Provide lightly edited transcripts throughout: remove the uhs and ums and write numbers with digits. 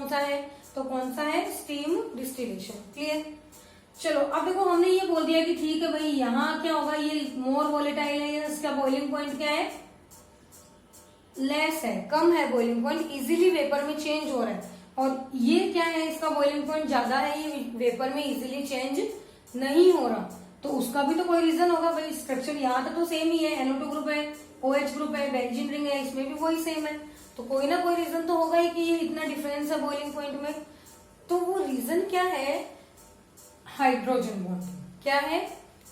कौन सा है, तो कौन सा है, स्टीम डिस्टिलेशन। क्लियर। चलो अब देखो हमने ये बोल दिया कि ठीक है भाई यहाँ क्या होगा, ये मोर वॉलेटाइल है, इसका बॉइलिंग पॉइंट क्या है, लेस है, कम है बॉइलिंग पॉइंट, इजीली वेपर में चेंज हो रहा है। और ये क्या है, इसका बॉइलिंग पॉइंट ज्यादा है, ये वेपर में इजीली चेंज नहीं हो रहा, तो उसका भी तो कोई रीजन होगा भाई। स्ट्रक्चर यहाँ तक तो सेम ही है, NO2 ग्रुप है, OH ग्रुप है, बेंजीन रिंग है, इसमें भी वही सेम है, तो कोई ना कोई रीजन तो होगा ही कि ये इतना डिफरेंस है बॉइलिंग पॉइंट में। तो वो रीजन क्या है, हाइड्रोजन बॉन्डिंग। क्या है,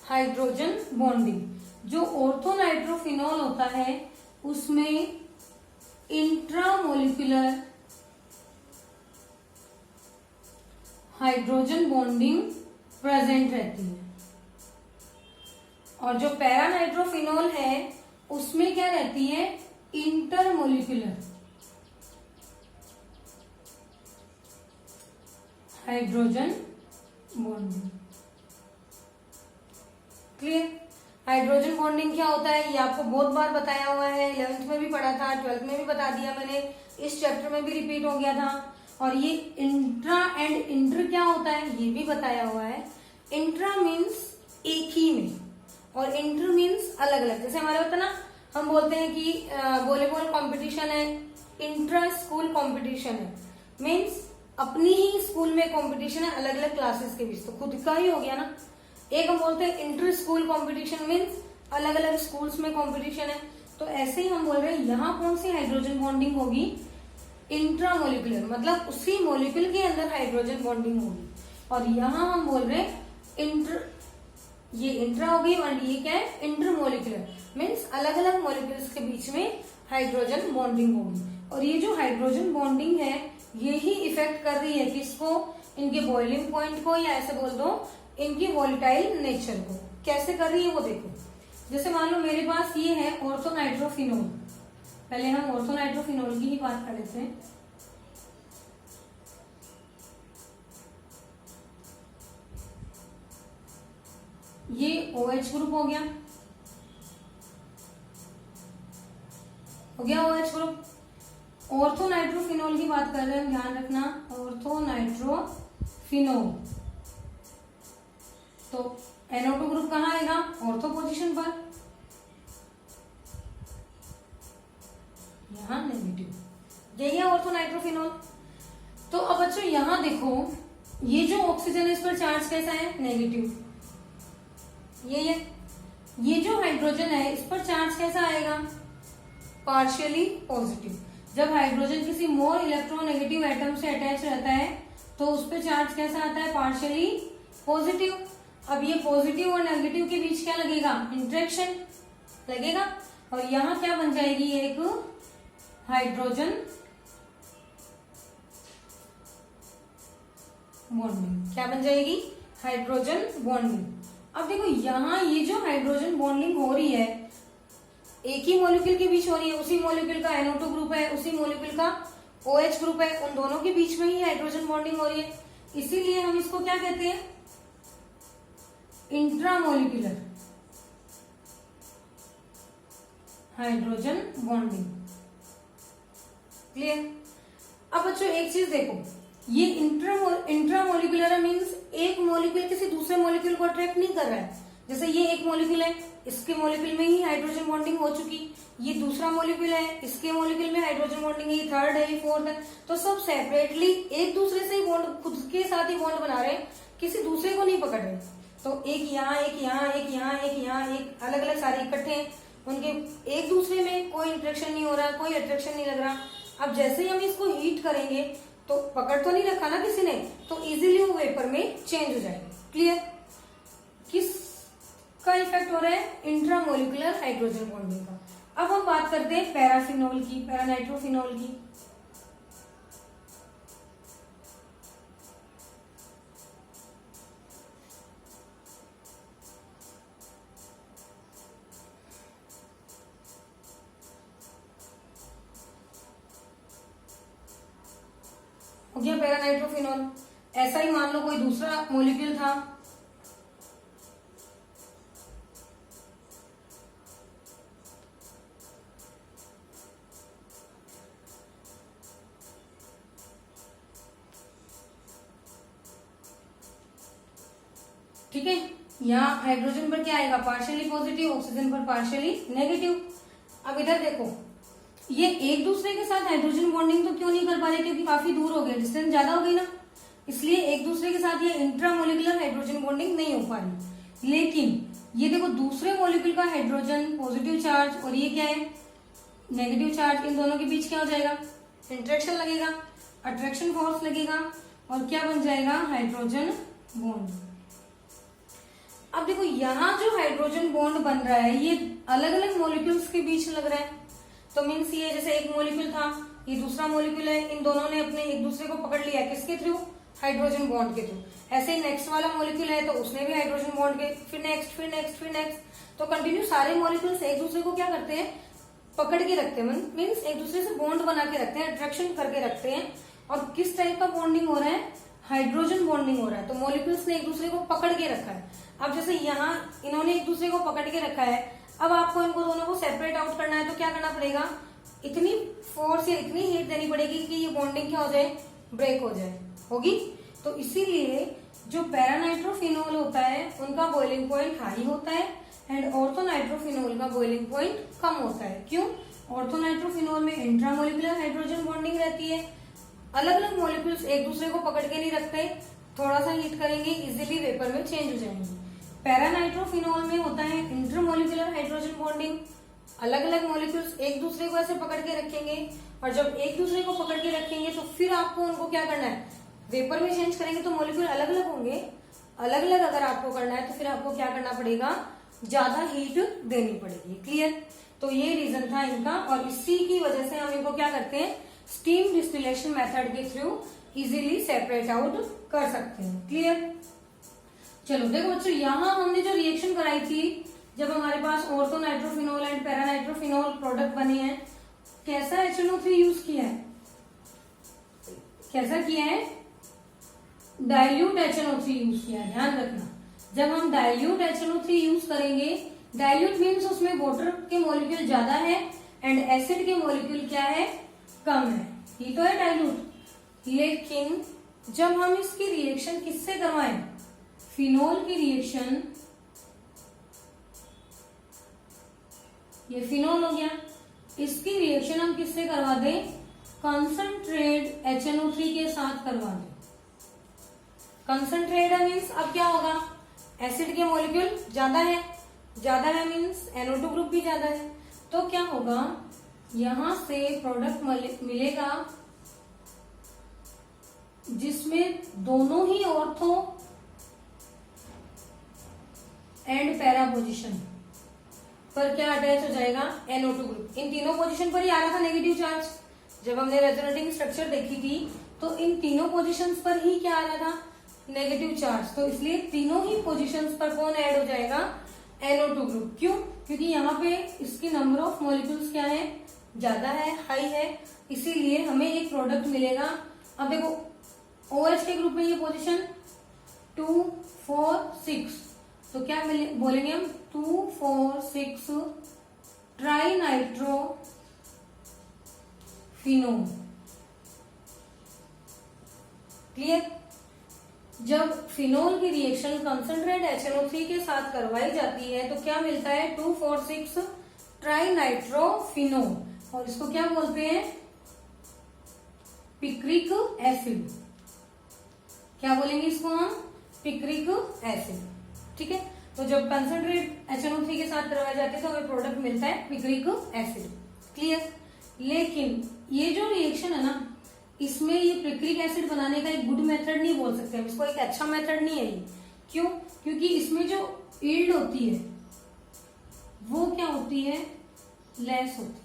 हाइड्रोजन बॉन्डिंग। जो ऑर्थोनाइट्रोफिनॉल होता है उसमें इंट्रामोलिकुलर हाइड्रोजन बॉन्डिंग प्रेजेंट रहती है, और जो पैरानाइट्रोफिनॉल है उसमें क्या रहती है, intermolecular hydrogen bonding. Clear. Hydrogen bonding क्या होता है ये आपको बहुत बार बताया हुआ है, 11th में भी पढ़ा था, 12th में भी बता दिया मैंने, इस चैप्टर में भी रिपीट हो गया था। और ये इंट्रा एंड इंटर क्या होता है ये भी बताया हुआ है। इंट्रा मीन्स एक ही में, और इंटर मीन्स अलग अलग। जैसे हमारे होता है ना, हम बोलते हैं कि वॉलीबॉल कंपटीशन है, इंट्रा स्कूल कंपटीशन है, मीन्स अपनी ही स्कूल में कंपटीशन है अलग अलग क्लासेस के बीच, तो खुद का ही हो गया ना। एक हम बोलते हैं इंटर स्कूल कंपटीशन, मीन्स अलग अलग स्कूल्स में कंपटीशन है। तो ऐसे ही हम बोल रहे हैं यहाँ कौन सी हाइड्रोजन बॉन्डिंग होगी, इंट्रामोलिकुलर, मतलब उसी मोलिक्यूल के अंदर हाइड्रोजन बॉन्डिंग होगी। और यहाँ हम बोल रहे हैं इंटर, ये इंट्रा हो गई, और ये क्या है, इंटरमोलिकुलर, मीन्स अलग अलग मोलिक्यूल्स के बीच में हाइड्रोजन बॉन्डिंग होगी। और ये जो हाइड्रोजन बॉन्डिंग है ये ही इफेक्ट कर रही है किसको, इनके बॉइलिंग पॉइंट को, या ऐसे बोल दो इनकी वॉलेटाइल नेचर को। कैसे कर रही है वो देखो। जैसे मान लो मेरे पास ये है ऑर्थोनाइट्रोफिनोल, पहले हम ऑर्थोनाइट्रोफिनोल की ही बात कर लेते हैं। ये OH ग्रुप हो गया OH ग्रुप। ऑर्थोनाइट्रोफिनोल की बात कर रहे हैं, ध्यान रखना, ऑर्थोनाइट्रोफिनोल, तो NO2 ग्रुप कहाँ आएगा, ऑर्थो पोजीशन पर, यहां नेगेटिव, यही है ऑर्थोनाइट्रोफिनोल। तो अब बच्चों यहां देखो, ये जो ऑक्सीजन है इस पर चार्ज कैसा है, नेगेटिव, ये जो हाइड्रोजन है इस पर चार्ज कैसा आएगा, पार्शियली पॉजिटिव। जब हाइड्रोजन किसी मोर इलेक्ट्रोनेगेटिव एटम से अटैच रहता है तो उस पर चार्ज कैसा आता है, पार्शियली पॉजिटिव। अब ये पॉजिटिव और नेगेटिव के बीच क्या लगेगा, इंट्रैक्शन लगेगा, और यहाँ क्या बन जाएगी, एक हाइड्रोजन बॉन्डिंग। क्या बन जाएगी, हाइड्रोजन बॉन्डिंग। अब देखो यहाँ ये जो हाइड्रोजन बॉन्डिंग हो रही है एक ही मॉलिक्यूल के बीच हो रही है, उसी मॉलिक्यूल का NO2 ग्रुप है, उसी मॉलिक्यूल का OH ग्रुप है, उन दोनों के बीच में ही हाइड्रोजन बॉन्डिंग हो रही है, इसीलिए हम इसको क्या कहते हैं, इंट्रामोलिकुलर हाइड्रोजन बॉन्डिंग। क्लियर। अब बच्चों एक चीज देखो, ये इंट्रामोलिकुलर मीन्स एक मॉलिक्यूल किसी दूसरे मॉलिक्यूल को अट्रैक्ट नहीं कर रहा है। जैसे ये एक मॉलिक्यूल है, इसके मॉलिक्यूल में ही हाइड्रोजन बॉन्डिंग हो चुकी, ये दूसरा मॉलिक्यूल है, इसके मॉलिक्यूल में हाइड्रोजन बॉन्डिंग है, ये थर्ड है, ये फोर्थ है, तो सब सेपरेटली एक दूसरे से ही बॉन्ड, खुद के साथ ही बॉन्ड बना रहे हैं, किसी दूसरे को नहीं पकड़ रहे। तो एक यहाँ, एक यहाँ, एक यहाँ, एक यहाँ, एक अलग अलग सारे इकट्ठे हैं, उनके एक दूसरे में कोई इंट्रैक्शन नहीं हो रहा, कोई अट्रैक्शन नहीं लग रहा। अब जैसे ही हम इसको हीट करेंगे तो पकड़ तो नहीं रखा ना किसी ने, तो इजीली वो वेपर में चेंज हो जाएगा। क्लियर। किस का इफेक्ट हो रहा है, इंट्रामोलिकुलर हाइड्रोजन बॉन्डिंग का। अब हम बात करते हैं पैराफिनोल की, पैरानाइट्रोफिनोल की। हो गया पैरानाइट्रोफिनोल। ऐसा ही मान लो कोई दूसरा मॉलिक्यूल था, ठीक है। यहाँ हाइड्रोजन पर क्या आएगा, पार्शियली पॉजिटिव, ऑक्सीजन पर पार्शियली नेगेटिव। अब इधर देखो, ये एक दूसरे के साथ हाइड्रोजन बॉन्डिंग तो क्यों नहीं कर पा रहे, क्योंकि काफी दूर हो गए, डिस्टेंस ज्यादा हो गई ना, इसलिए एक दूसरे के साथ ये इंट्रामोलिकुलर हाइड्रोजन बॉन्डिंग नहीं हो पा रही। लेकिन ये देखो, दूसरे मॉलिक्यूल का हाइड्रोजन पॉजिटिव चार्ज और ये क्या है नेगेटिव चार्ज, इन दोनों के बीच क्या हो जाएगा, इंटरेक्शन लगेगा, अट्रैक्शन फोर्स लगेगा और क्या बन जाएगा, हाइड्रोजन बॉन्ड। अब देखो, यहाँ जो हाइड्रोजन बॉन्ड बन रहा है ये अलग अलग मॉलिक्यूल्स के बीच लग रहा है, तो मीन्स ये जैसे एक मॉलिक्यूल था, ये दूसरा मॉलिक्यूल है, इन दोनों ने अपने एक दूसरे को पकड़ लिया, किसके थ्रू, हाइड्रोजन बॉन्ड के थ्रू। ऐसे ही नेक्स्ट वाला मॉलिक्यूल है तो उसने भी हाइड्रोजन बॉन्ड के, फिर नेक्स्ट, फिर नेक्स्ट, फिर नेक्स्ट, तो कंटिन्यू सारे मॉलिक्यूल्स एक दूसरे को क्या करते हैं, पकड़ के रखते हैं, मीन्स एक दूसरे से बॉन्ड बना के रखते हैं, अट्रैक्शन करके रखते हैं। और किस टाइप का बॉन्डिंग हो रहा है, हाइड्रोजन बॉन्डिंग हो रहा है, तो मॉलिक्यूल्स ने एक दूसरे को पकड़ के रखा है। अब जैसे यहाँ इन्होंने एक दूसरे को पकड़ के रखा है, अब आपको इनको दोनों को सेपरेट आउट करना है, तो क्या करना पड़ेगा, इतनी फोर्स या इतनी हीट देनी पड़ेगी कि ये बॉन्डिंग क्या हो जाए, ब्रेक हो जाए, होगी। तो इसीलिए जो पैरानाइट्रोफिनोल होता है उनका बॉइलिंग पॉइंट हाई होता है एंड ऑर्थोनाइट्रोफिनोल का बॉइलिंग पॉइंट कम होता है। क्यों, ऑर्थोनाइट्रोफिनोल में इंट्रामोलिकुलर हाइड्रोजन बॉन्डिंग रहती है, अलग अलग मॉलिक्यूल्स एक दूसरे को पकड़ के नहीं रखते, थोड़ा सा हीट करेंगे इजीली वेपर में चेंज हो जाएंगे। पैरानाइट्रोफिनोल में होता है इंटरमोलिकुलर हाइड्रोजन बॉन्डिंग, अलग अलग मॉलिक्यूल्स एक दूसरे को ऐसे पकड़ के रखेंगे, और जब एक दूसरे को पकड़ के रखेंगे तो फिर आपको उनको क्या करना है, वेपर में चेंज करेंगे, तो मॉलिक्यूल अलग अलग होंगे, अलग अलग अगर आपको करना है तो फिर आपको क्या करना पड़ेगा, ज्यादा हीट देनी पड़ेगी। क्लियर, तो ये रीजन था इनका, और इसी की वजह से हम इनको क्या करते हैं, स्टीम डिस्टिलेशन मेथड के थ्रू इजीली सेपरेट आउट कर सकते हैं। क्लियर, चलो देखो बच्चों, यहाँ हमने जो रिएक्शन कराई थी, जब हमारे पास ऑर्थोनाइट्रोफिनोल एंड पैरानाइट्रोफिनोल प्रोडक्ट बने हैं, कैसा HNO3 यूज किया है, कैसा किया है, डाइल्यूट HNO3 यूज किया है। ध्यान रखना, जब हम डाइल्यूट HNO3 यूज करेंगे, डाइल्यूट मीन्स उसमें वाटर के मॉलिक्यूल ज्यादा है एंड एसिड के मॉलिक्यूल क्या है, कम है, ये तो है डाइल्यूट। लेकिन जब हम इसकी रिएक्शन किससे करवाएं, फिनोल की रिएक्शन, ये फिनोल हो गया, इसकी रिएक्शन हम किससे करवा दें, कंसंट्रेट HNO3 के साथ करवा दें। कंसंट्रेट है मीन्स अब क्या होगा, एसिड के मॉलिक्यूल ज्यादा है मीन्स NO2 ग्रुप भी ज्यादा है, तो क्या होगा, यहां से प्रोडक्ट मिलेगा जिसमें दोनों ही ऑर्थो एंड पैरा पोजीशन पर क्या अटैच हो जाएगा, NO2 ग्रुप। इन तीनों पोजीशन पर ही आ रहा था नेगेटिव चार्ज, जब हमने रेजोनेटिंग स्ट्रक्चर देखी थी तो इन तीनों पोजीशंस पर ही क्या आ रहा था, नेगेटिव चार्ज, तो इसलिए तीनों ही पोजीशंस पर कौन ऐड हो जाएगा, NO2 ग्रुप। क्यों, क्योंकि यहाँ पे इसकी नंबर ऑफ मॉलिक्यूल्स क्या है, ज्यादा है, हाई है, इसीलिए हमें एक प्रोडक्ट मिलेगा। अब देखो OH के ग्रुप में ये पोजीशन 2, 4, 6, तो क्या बोलेंगे हम, 2, 4, 6 ट्राई नाइट्रो फिनोल। क्लियर, जब फिनोल की रिएक्शन कंसंट्रेट HNO3 के साथ करवाई जाती है तो क्या मिलता है, 2, 4, 6 ट्राई नाइट्रो फिनोल, और इसको क्या बोलते हैं, पिक्रिक एसिड। क्या बोलेंगे इसको हम, पिक्रिक एसिड। ठीक है, तो जब कंसंट्रेट HNO3 के साथ करवाई जाती है तो हमें प्रोडक्ट मिलता है पिक्रिक एसिड। क्लियर, लेकिन ये जो रिएक्शन है ना, इसमें ये पिक्रिक एसिड बनाने का एक गुड मेथड नहीं बोल सकते हम इसको, एक अच्छा मेथड नहीं है ये। क्यों, क्योंकि इसमें जो यील्ड होती है वो क्या होती है, लेस होती है,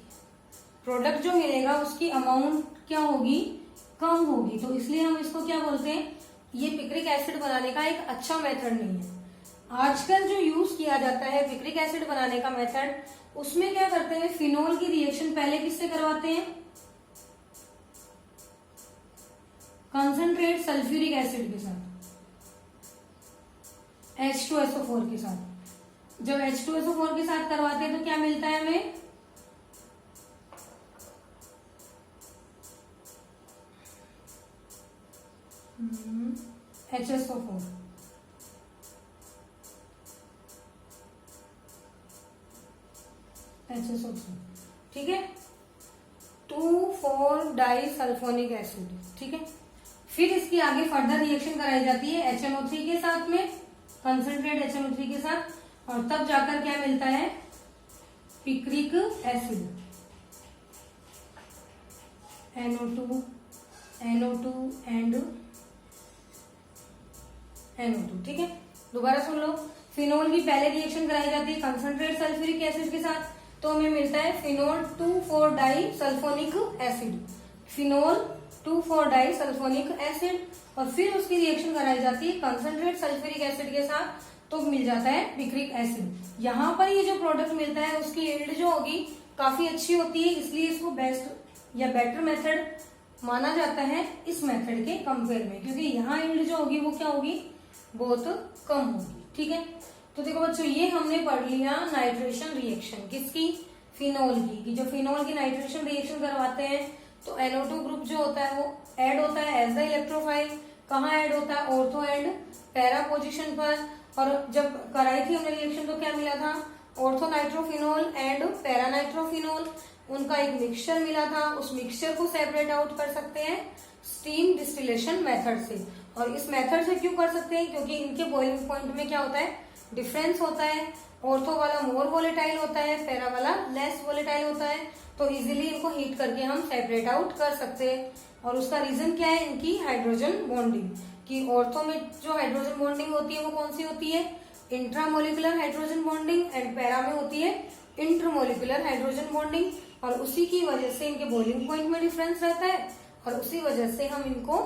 प्रोडक्ट जो मिलेगा उसकी अमाउंट क्या होगी, कम होगी, तो इसलिए हम इसको क्या बोलते हैं, ये पिक्रिक एसिड बनाने का एक अच्छा मेथड नहीं है। आजकल जो यूज किया जाता है पिक्रिक एसिड बनाने का मेथड, उसमें क्या करते हैं, फिनोल की रिएक्शन पहले किससे करवाते हैं, कंसंट्रेट सल्फ्यूरिक एसिड के साथ, H2SO4 के साथ। जब H2SO4 के साथ करवाते हैं तो क्या मिलता है हमें, HSO4। HSO3, ठीक है, 2,4 डाइसल्फोनिक एसिड, ठीक है। फिर इसकी आगे फर्दर रिएक्शन कराई जाती है HNO3 के साथ में, कंसंट्रेट HNO3 के साथ, और तब जाकर क्या मिलता है, picric acid, NO2 and NO2, ठीक है। दोबारा सुन लो, फिनोल की पहले रिएक्शन कराई जाती है कंसंट्रेट सल्फ्यूरिक एसिड के साथ, तो हमें मिलता है फिनोल 2,4 डाइसल्फोनिक एसिड, फिनोल 2,4 डाइसल्फोनिक एसिड, और फिर उसकी रिएक्शन कराई जाती है कंसंट्रेट सल्फ्यूरिक एसिड के साथ, तो मिल जाता है पिक्रिक एसिड। यहाँ पर ये जो प्रोडक्ट मिलता है उसकी यील्ड जो होगी काफी अच्छी होती है, इसलिए इसको बेस्ट या बेटर मेथड माना जाता है इस मेथड के कंपेयर में, क्योंकि यहाँ यील्ड जो होगी वो क्या होगी, बहुत कम होगी, ठीक है। तो देखो बच्चों, ये हमने पढ़ लिया नाइट्रेशन रिएक्शन किसकी, फिनोल की, कि जो फिनोल की नाइट्रेशन रिएक्शन करवाते हैं तो NO2 ग्रुप जो होता है वो ऐड होता है एज द इलेक्ट्रोफाइल, कहाँ ऐड होता है, ऑर्थो एंड पैरा पोजिशन पर। और जब कराई थी हमने रिएक्शन तो क्या मिला था, ortho nitrophenol and para nitrophenol, उनका एक मिक्सचर मिला था। उस मिक्सचर को सेपरेट आउट कर सकते हैं स्टीम डिस्टिलेशन मेथड से, और इस मेथड से क्यों कर सकते हैं, क्योंकि इनके बॉइलिंग पॉइंट में क्या होता है, डिफरेंस होता है, ऑर्थो वाला मोर वोलेटाइल होता है, पैरा वाला लेस वोलेटाइल होता है, तो इजीली इनको हीट करके हम सेपरेट आउट कर सकते हैं। और उसका रीजन क्या है, इनकी हाइड्रोजन बॉन्डिंग, कि ऑर्थो में जो हाइड्रोजन बॉन्डिंग होती है वो कौन सी होती है, intramolecular hydrogen bonding, and para में होती है इंट्रामोलिकुलर हाइड्रोजन बॉन्डिंग, और उसी की वजह से इनके बॉइलिंग पॉइंट में डिफरेंस रहता है, और उसी वजह से हम इनको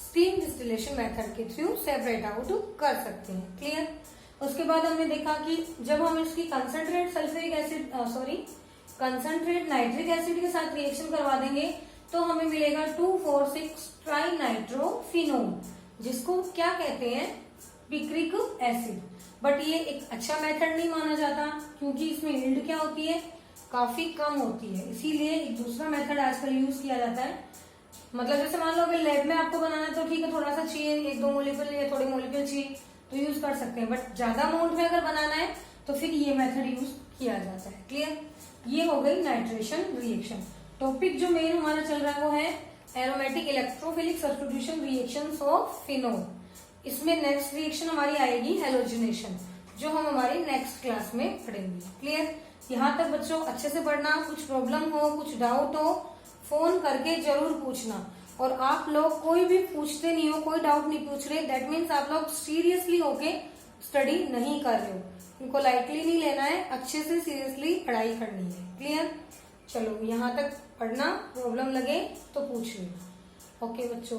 स्टीम डिस्टिलेशन मेथड के थ्रू सेपरेट आउट कर सकते हैं। क्लियर। उसके बाद हमने देखा कि जब हम इसकी concentrate sulphuric acid concentrate nitric acid के साथ रिएक्शन करवा देंगे तो हमें मिलेगा 2,4,6 ट्राई नाइट्रोफिनोल, जिसको क्या कहते हैं, पिक्रिक एसिड। बट ये एक अच्छा मेथड नहीं माना जाता, क्योंकि इसमें यील्ड क्या होती है, काफी कम होती है, इसीलिए एक दूसरा मेथड आजकल यूज किया जाता है। मतलब जैसे मान लो अगर लैब में आपको बनाना है तो ठीक है, थोड़ा सा चाहिए, 1-2 मोलिक्यूल या थोड़े मोलिक्यूल चाहिए तो यूज कर सकते हैं, बट ज्यादा अमाउंट में अगर बनाना है तो फिर ये मेथड यूज किया जाता है। क्लियर। ये हो गई नाइट्रेशन रिएक्शन। टॉपिक जो मेन हमारा चल रहा है वो है aromatic electrophilic substitution reactions of phenol. इसमें नेक्स्ट रिएक्शन हमारी आएगी हेलोजिनेशन, जो हम हमारी नेक्स्ट क्लास में पढ़ेंगे। क्लियर। यहाँ तक बच्चों अच्छे से पढ़ना, कुछ प्रॉब्लम हो, कुछ डाउट हो, फोन करके जरूर पूछना। और आप लोग कोई भी पूछते नहीं हो, कोई डाउट नहीं पूछ रहे, दैट मीन्स आप लोग सीरियसली होके स्टडी नहीं कर रहे हो। इनको लाइटली नहीं लेना है, अच्छे से सीरियसली पढ़ाई करनी है। क्लियर। चलो यहाँ तक पढ़ना, प्रॉब्लम लगे तो पूछ लेना। ओके बच्चों।